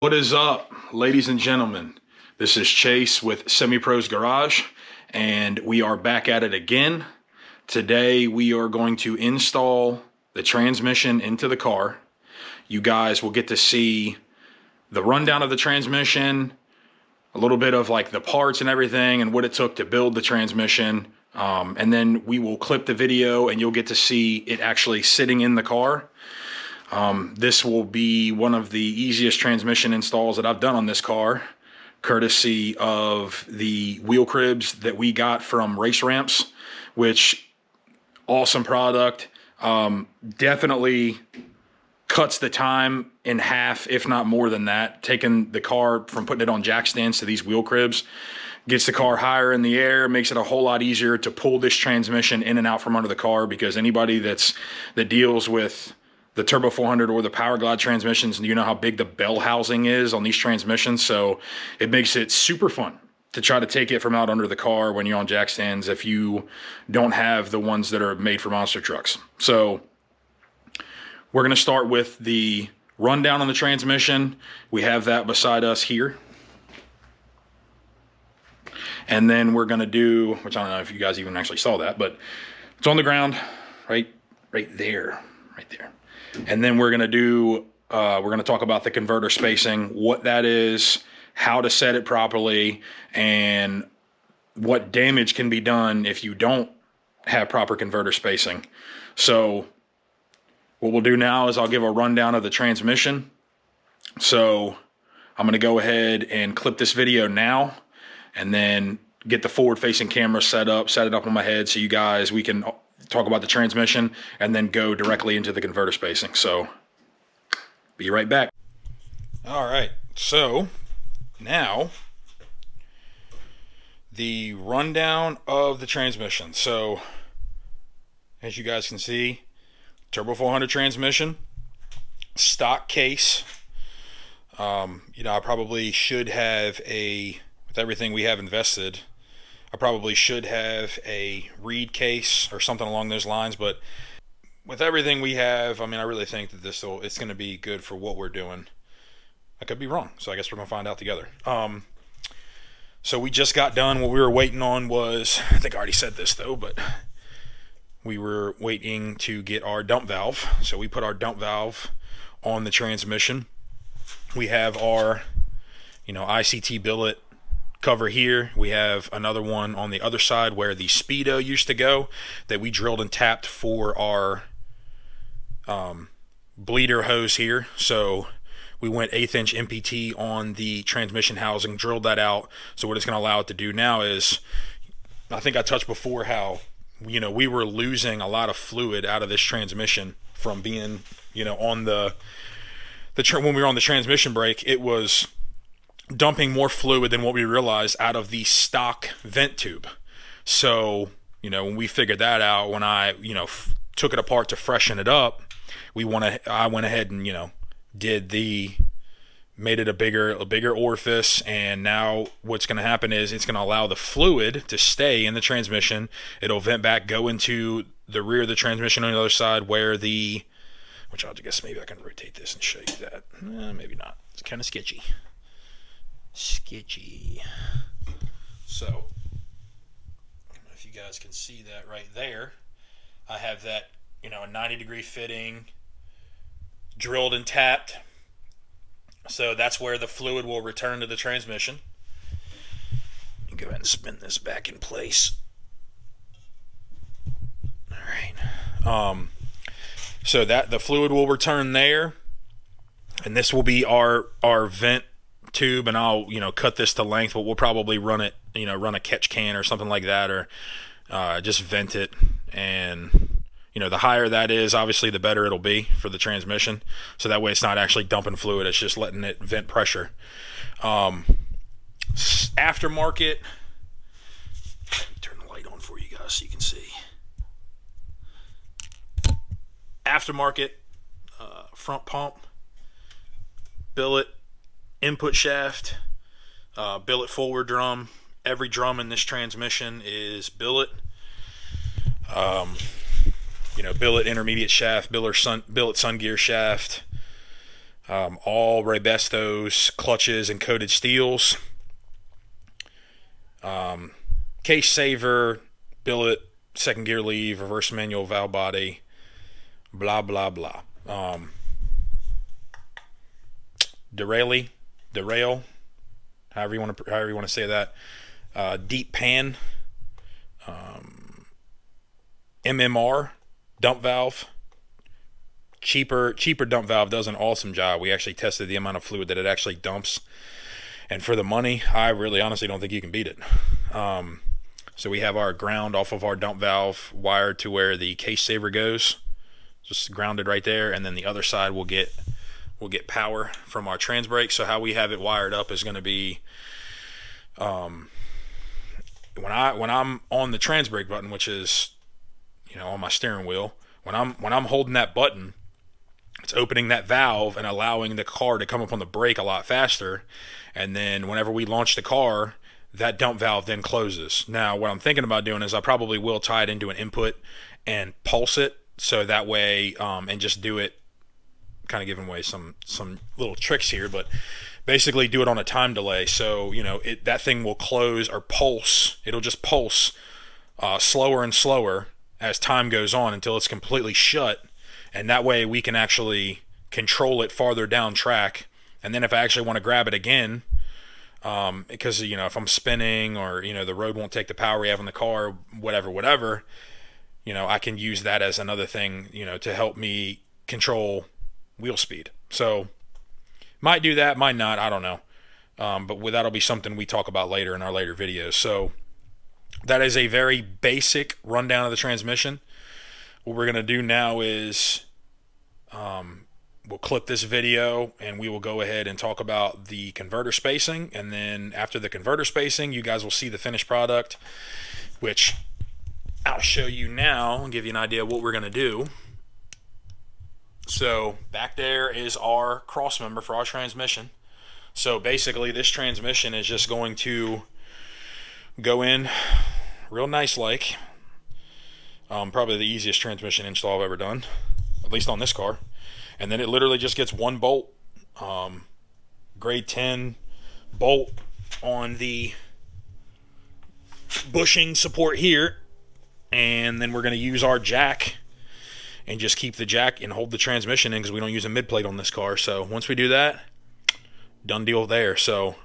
What is up, ladies and gentlemen? This is Chase with Semi-Pro's Garage, and we are back at it again. Today we are going to install the transmission into the car. You guys will get to see the rundown of the transmission, a little bit of like the parts and everything and what it took to build the transmission. And then we will clip the video and you'll get to see it actually sitting in the car. This will be one of the easiest transmission installs that I've done on this car, courtesy of the wheel cribs that we got from Race Ramps, which awesome product. Definitely cuts the time in half, if not more than that. Taking the car from putting it on jack stands to these wheel cribs gets the car higher in the air, makes it a whole lot easier to pull this transmission in and out from under the car, because anybody that deals with the Turbo 400 or the Power Glide transmissions, and you know how big the bell housing is on these transmissions. So it makes it super fun to try to take it from out under the car when you're on jack stands if you don't have the ones that are made for monster trucks. So we're going to start with the rundown on the transmission. We have that beside us here. And then we're going to do, which I don't know if you guys even actually saw that, but it's on the ground right there. And then we're going to talk about the converter spacing, what that is, how to set it properly, and what damage can be done if you don't have proper converter spacing. So what we'll do now is I'll give a rundown of the transmission. So I'm going to go ahead and clip this video now, and then get the forward-facing camera set it up on my head so you guys, we can talk about the transmission and then go directly into the converter spacing. So be right back. All right, so now the rundown of the transmission. So as you guys can see, Turbo 400 transmission, stock case. I probably should have with everything we have invested, I probably should have a reed case or something along those lines, but with everything we have, I really think that it's going to be good for what we're doing. I could be wrong, so I guess we're going to find out together. So we just got done. What we were waiting on was, I think I already said this though, but we were waiting to get our dump valve. So we put our dump valve on the transmission. We have our, ICT billet cover here. We have another one on the other side where the speedo used to go that we drilled and tapped for our bleeder hose here. So we went 1/8 inch MPT on the transmission housing, drilled that out. So what it's going to allow it to do now is, I think I touched before how we were losing a lot of fluid out of this transmission from being on when we were on the transmission brake. It was dumping more fluid than what we realized out of the stock vent tube. So, when we figured that out, when I, took it apart to freshen it up, I went ahead and, made it a bigger orifice. And now what's going to happen is it's going to allow the fluid to stay in the transmission. It'll vent back, go into the rear of the transmission on the other side which I'll guess maybe I can rotate this and show you that. Maybe not. It's kind of sketchy. So, I don't know if you guys can see that right there. I have that, a 90-degree fitting, drilled and tapped. So that's where the fluid will return to the transmission. Go ahead and spin this back in place. All right. So that the fluid will return there, and this will be our vent tube, and I'll cut this to length, but we'll probably run a catch can or something like that, or just vent it. And the higher that is, obviously the better it'll be for the transmission, so that way it's not actually dumping fluid, it's just letting it vent pressure. Aftermarket, let me turn the light on for you guys so you can see. Aftermarket front pump, billet input shaft, billet forward drum. Every drum in this transmission is billet. Billet intermediate shaft, billet sun gear shaft, All Raybestos clutches and coated steels. Case saver, billet, second gear leave, reverse manual valve body, blah blah blah. Derail, however you want to say that. Deep pan, MMR, dump valve. Cheaper dump valve does an awesome job. We actually tested the amount of fluid that it actually dumps, and for the money, I really honestly don't think you can beat it. So we have our ground off of our dump valve wired to where the case saver goes, just grounded right there, and then the other side will get power from our trans brake. So how we have it wired up is going to be, when I'm on the trans brake button, which is, on my steering wheel, when I'm holding that button, it's opening that valve and allowing the car to come up on the brake a lot faster. And then whenever we launch the car, that dump valve then closes. Now, what I'm thinking about doing is I probably will tie it into an input and pulse it, so that way, and just do it, kind of giving away some little tricks here, but basically do it on a time delay. So, that thing will close or pulse. It'll just pulse slower and slower as time goes on until it's completely shut. And that way we can actually control it farther down track. And then if I actually want to grab it again, because, if I'm spinning or, the road won't take the power we have in the car, whatever, I can use that as another thing, to help me control wheel speed. So might do that, might not, I don't know. But that'll be something we talk about later in our later videos. So that is a very basic rundown of the transmission. What we're going to do now is we'll clip this video and we will go ahead and talk about the converter spacing. And then after the converter spacing, you guys will see the finished product, which I'll show you now and give you an idea of what we're going to do. So back there is our cross member for our transmission. So basically this transmission is just going to go in real nice like. Probably the easiest transmission install I've ever done, at least on this car. And then it literally just gets one bolt, grade 10 bolt on the bushing support here. And then we're going to use our jack and just keep the jack and hold the transmission in, because we don't use a mid plate on this car. So once we do that, done deal there. So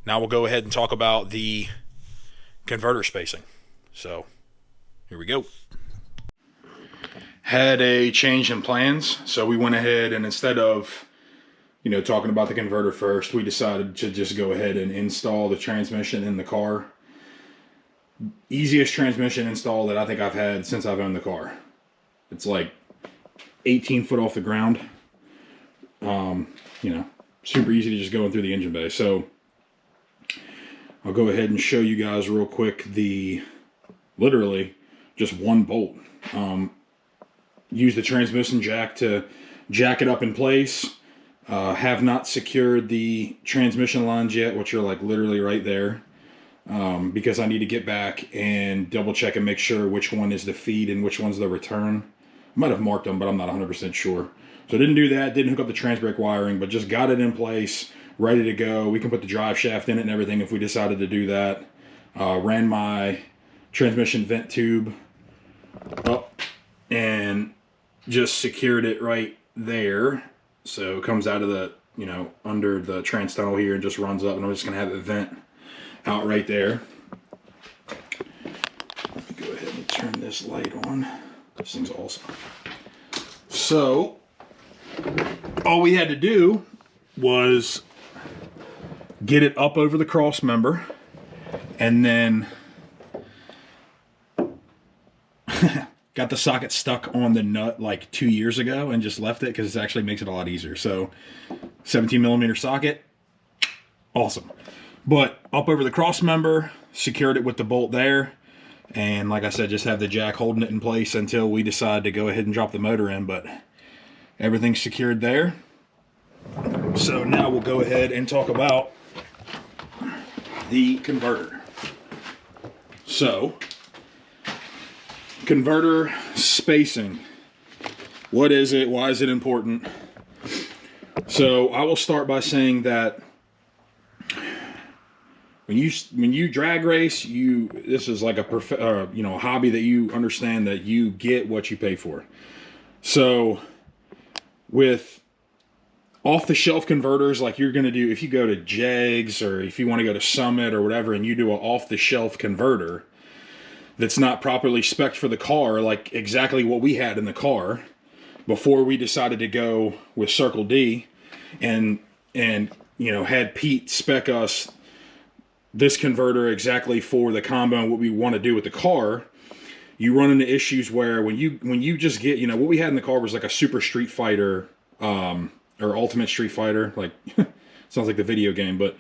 now we'll go ahead and talk about the converter spacing. So here we go. Had a change in plans, so we went ahead and instead of, talking about the converter first, we decided to just go ahead and install the transmission in the car. Easiest transmission install that I think I've had since I've owned the car. It's like 18 foot off the ground. Super easy to just go in through the engine bay. So I'll go ahead and show you guys real quick literally just one bolt. Use the transmission jack to jack it up in place. Have not secured the transmission lines yet, which are like literally right there, because I need to get back and double check and make sure which one is the feed and which one's the return. I might have marked them, but I'm not 100% sure. So I didn't do that, didn't hook up the trans brake wiring, but just got it in place, ready to go. We can put the drive shaft in it and everything if we decided to do that. Ran my transmission vent tube up and just secured it right there. So it comes out of the, under the trans tunnel here and just runs up, and I'm just going to have it vent out right there. Let me go ahead and turn this light on. This thing's awesome. So all we had to do was get it up over the cross member, and then got the socket stuck on the nut like 2 years ago and just left it because it actually makes it a lot easier. So 17 millimeter socket, awesome. But up over the cross member, secured it with the bolt there. And like I said, just have the jack holding it in place until we decide to go ahead and drop the motor in. But everything's secured there. So now we'll go ahead and talk about the converter. So, converter spacing. What is it? Why is it important? So I will start by saying that when you drag race, this is like a hobby that you understand that you get what you pay for. So with off-the-shelf converters like you're going to do, if you go to Jegs or if you want to go to Summit or whatever, and you do an off-the-shelf converter that's not properly spec'd for the car, like exactly what we had in the car before we decided to go with Circle D, and had Pete spec us this converter exactly for the combo and what we want to do with the car, you run into issues where when you just get, what we had in the car was like a Super Street Fighter, or Ultimate Street Fighter, like sounds like the video game, but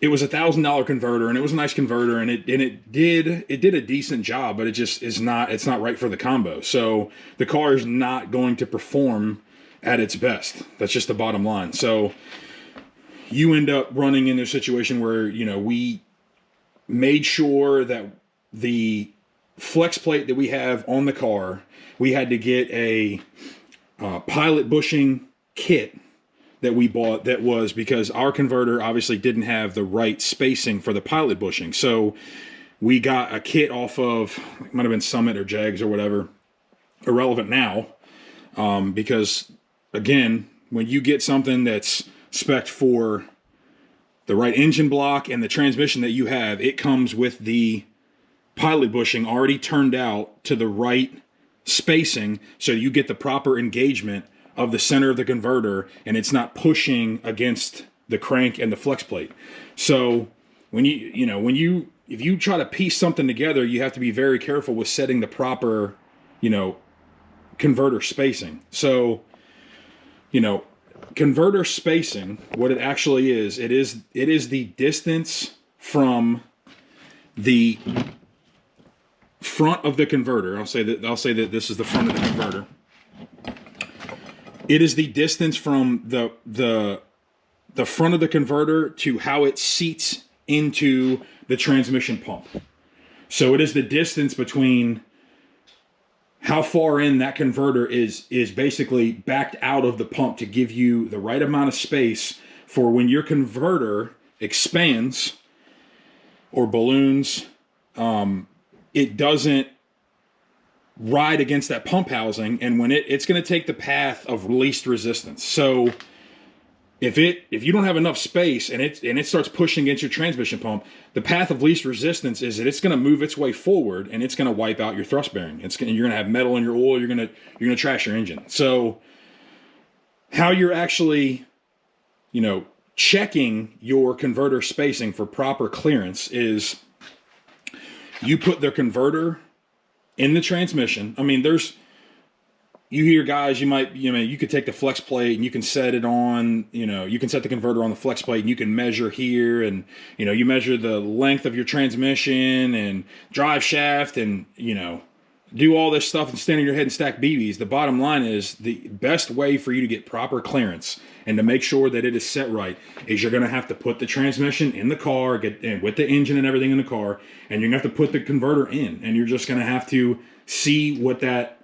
it was $1,000 converter, and it was a nice converter, and it did a decent job, but it's not right for the combo. So the car is not going to perform at its best. That's just the bottom line. So you end up running into a situation where, we made sure that the flex plate that we have on the car, we had to get a pilot bushing kit that we bought, that was because our converter obviously didn't have the right spacing for the pilot bushing. So we got a kit off of, it might have been Summit or Jags or whatever, irrelevant now, because again, when you get something that's spec'd for the right engine block and the transmission that you have, it comes with the pilot bushing already turned out to the right spacing, so you get the proper engagement of the center of the converter, and it's not pushing against the crank and the flex plate. So if you try to piece something together, you have to be very careful with setting the proper, converter spacing. So, converter spacing, what it actually is, it is the distance from the front of the converter. I'll say that this is the front of the converter. It is the distance from the front of the converter to how it seats into the transmission pump. So it is the distance between how far in that converter is basically backed out of the pump to give you the right amount of space for when your converter expands or balloons, it doesn't ride against that pump housing, and when it's going to take the path of least resistance. So if you don't have enough space and it starts pushing against your transmission pump, the path of least resistance is that it's going to move its way forward, and it's going to wipe out your thrust bearing. You're going to have metal in your oil. You're going to trash your engine. So how you're actually, checking your converter spacing for proper clearance is you put the converter in the transmission. I mean, you hear guys, you could take the flex plate and you can set it on, you can set the converter on the flex plate and you can measure here, and, you measure the length of your transmission and drive shaft and, do all this stuff and stand on your head and stack BBs. The bottom line is the best way for you to get proper clearance and to make sure that it is set right is you're going to have to put the transmission in the car, with the engine and everything in the car, and you're going to have to put the converter in, and you're just going to have to see what that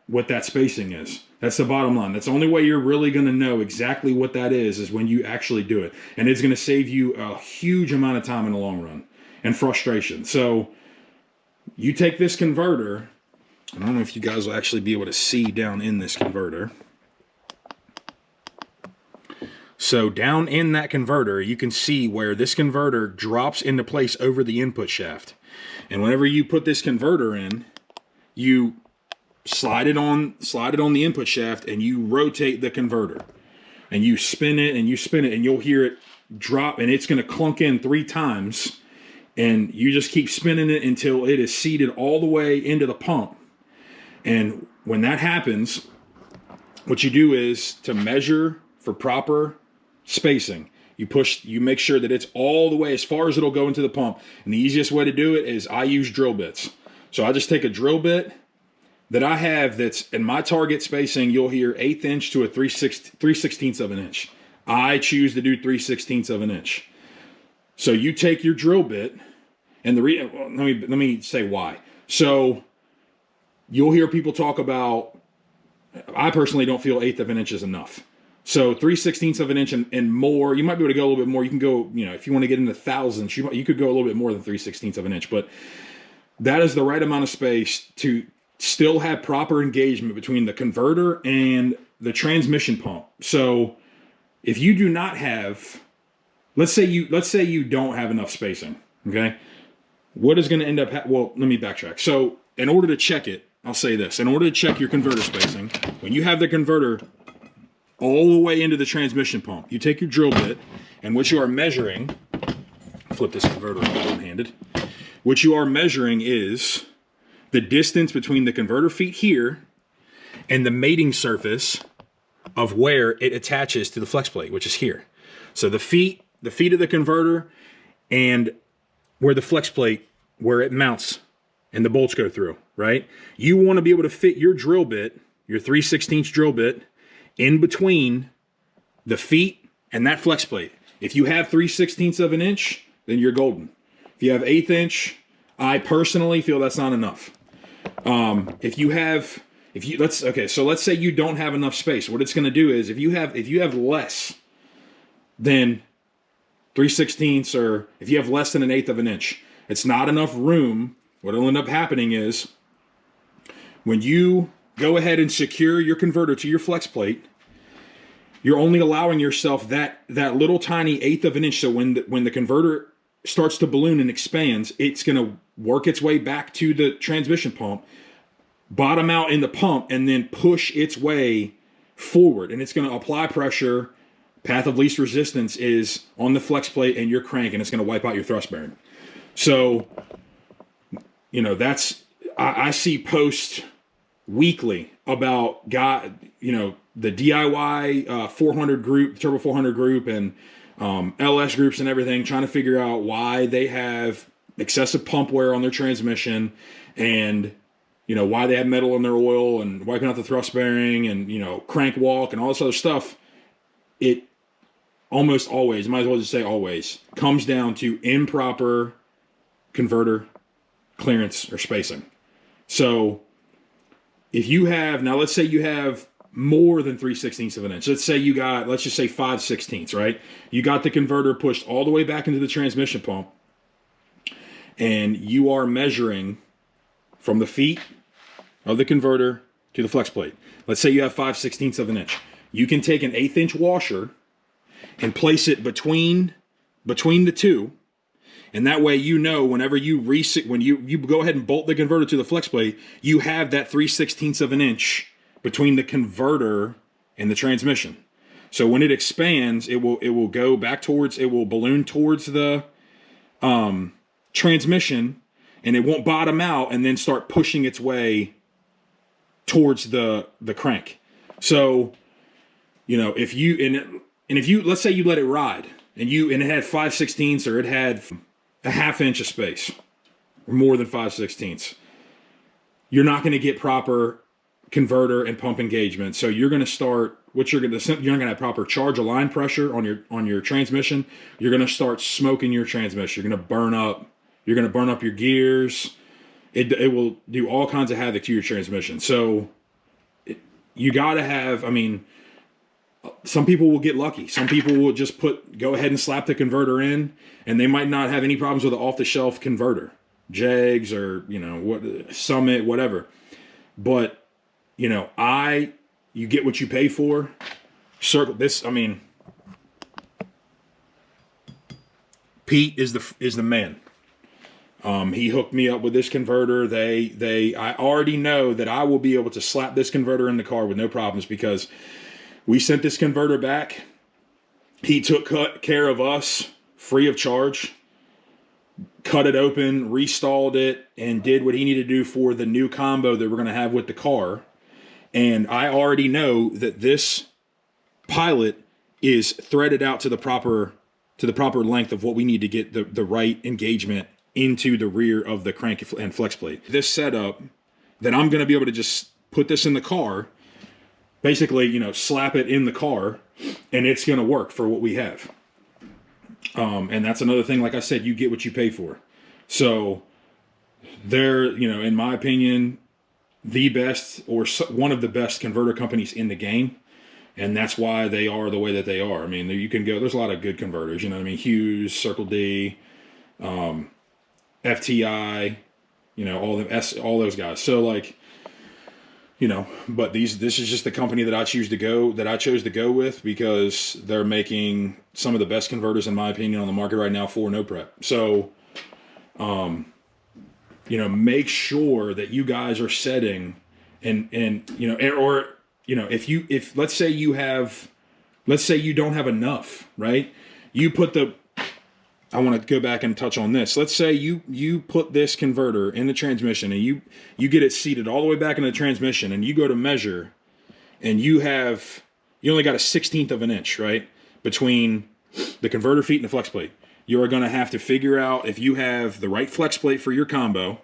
spacing is. That's the bottom line. That's the only way you're really going to know exactly what that is when you actually do it. And it's going to save you a huge amount of time in the long run and frustration. So you take this converter, I don't know if you guys will actually be able to see down in this converter. So down in that converter, you can see where this converter drops into place over the input shaft. And whenever you put this converter in, you slide it on the input shaft and you rotate the converter. And you spin it and you spin it and you'll hear it drop, and it's going to clunk in 3 times. And you just keep spinning it until it is seated all the way into the pump. And when that happens, what you do is to measure for proper spacing. You make sure that it's all the way as far as it'll go into the pump. And the easiest way to do it is I use drill bits. So I just take a drill bit that I have that's in my target spacing. You'll hear 1/8 inch to a 3/16 of an inch. I choose to do 3/16 of an inch. So you take your drill bit, and let me say why. So you'll hear people talk about, I personally don't feel 1/8 of an inch is enough. So 3/16 of an inch and more. You might be able to go a little bit more. You can go, you know, if you want to get into thousandths, you could go a little bit more than 3/16 of an inch. But that is the right amount of space to still have proper engagement between the converter and the transmission pump. So if you do not have, let's say you don't have enough spacing, okay? What is going to end up, well, let me backtrack. So in order to check it, I'll say this. In order to check your converter spacing, when you have the converter all the way into the transmission pump, you take your drill bit, and what you are measuring, flip this converter one-handed, what you are measuring is the distance between the converter feet here and the mating surface of where it attaches to the flex plate, which is here. So the feet of the converter and where the flex plate, where it mounts and the bolts go through, right? You want to be able to fit your drill bit, your 3/16 drill bit, in between the feet and that flex plate. If you have 3/16 of an inch, then you're golden. If you have 1/8 inch, I personally feel that's not enough. Let's say you don't have enough space. What it's going to do is if you have less than 3/16, or if you have less than 1/8 of an inch, it's not enough room. What will end up happening is when you go ahead and secure your converter to your flex plate, you're only allowing yourself that little tiny 1/8 of an inch. So when the converter starts to balloon and expands, it's going to work its way back to the transmission pump, bottom out in the pump, and then push its way forward. And it's going to apply pressure. Path of least resistance is on the flex plate and your crank, and it's going to wipe out your thrust bearing. So, you know, I see posts weekly about the DIY 400 group, Turbo 400 group, and LS groups and everything, trying to figure out why they have excessive pump wear on their transmission, and why they have metal in their oil and wiping out the thrust bearing, and crank walk and all this other stuff. It almost always, might as well just say always, comes down to improper converter clearance or spacing. So if you have, now let's say you have more than 3/16 of an inch. Let's just say 5/16, right? You got the converter pushed all the way back into the transmission pump, and you are measuring from the feet of the converter to the flex plate. Let's say you have 5/16 of an inch. You can take an 1/8 inch washer and place it between the two, and that way whenever you when you go ahead and bolt the converter to the flex plate, you have that 3/16 of an inch between the converter and the transmission. So when it expands, it will go back towards, it will balloon towards the transmission, and it won't bottom out and then start pushing its way towards the crank. So, if you let's say you let it ride and it had 5/16, or it had a 1/2 inch of space or more than 5/16, you're not going to get proper converter and pump engagement. So you're going to start, you're not going to have proper charge align pressure on your transmission. You're going to start smoking your transmission. You're going to burn up your gears. It will do all kinds of havoc to your transmission. So you got to have, some people will get lucky. Some people will just go ahead and slap the converter in, and they might not have any problems with an off-the-shelf converter, Jegs or Summit, whatever. But you get what you pay for. Circle this. Pete is the man. He hooked me up with this converter. I already know that I will be able to slap this converter in the car with no problems, because we sent this converter back. He took care of us free of charge, cut it open, restalled it, and did what he needed to do for the new combo that we're going to have with the car. And I already know that this pilot is threaded out to the proper length of what we need to get the right engagement into the rear of the crank and flex plate. This setup, that I'm going to be able to just put this in the car, basically, slap it in the car, and it's going to work for what we have. And that's another thing, like I said, you get what you pay for. So they're, in my opinion, the best, or one of the best converter companies in the game. And that's why they are the way that they are. I mean, you can go, there's a lot of good converters, you know what I mean? Hughes, Circle D, FTI, you know, all those guys. So like, you know, but this is just the company that I chose to go with because they're making some of the best converters, in my opinion, on the market right now for no prep. So, you know, make sure that you guys are setting and, you know, or, you know, if let's say you don't have enough, right? You put I want to go back and touch on this. Let's say you put this converter in the transmission and you get it seated all the way back in the transmission and you go to measure and you only got a 1/16 of an inch, right? Between the converter feet and the flex plate. You are going to have to figure out if you have the right flex plate for your combo,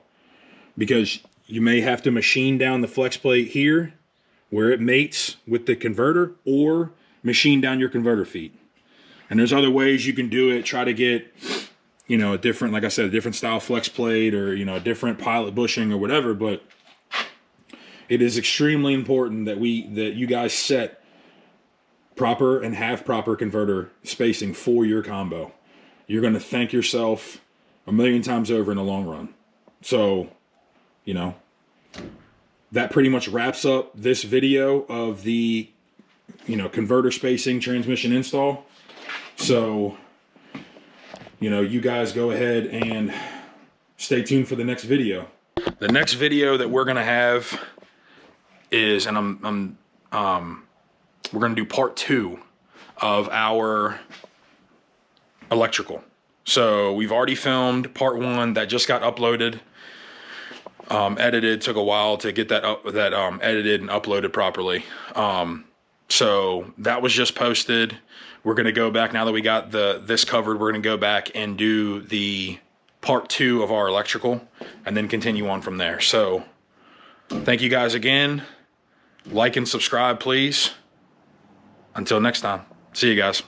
because you may have to machine down the flex plate here where it mates with the converter, or machine down your converter feet. And there's other ways you can do it. Try to get, you know, a different, like I said, a different style flex plate, or, you know, a different pilot bushing or whatever. But it is extremely important that you guys set proper and have proper converter spacing for your combo. You're going to thank yourself a million times over in the long run. So, you know, that pretty much wraps up this video of the, you know, converter spacing transmission install. So, you know, you guys go ahead and stay tuned for the next video. The next video that we're going to have is, and we're going to do part 2 of our electrical. So we've already filmed part 1 that just got uploaded, edited. Took a while to get that edited and uploaded properly. So that was just posted. We're going to go back, now that we got this covered, we're going to go back and do the part 2 of our electrical and then continue on from there. So thank you guys again. Like and subscribe, please. Until next time. See you guys.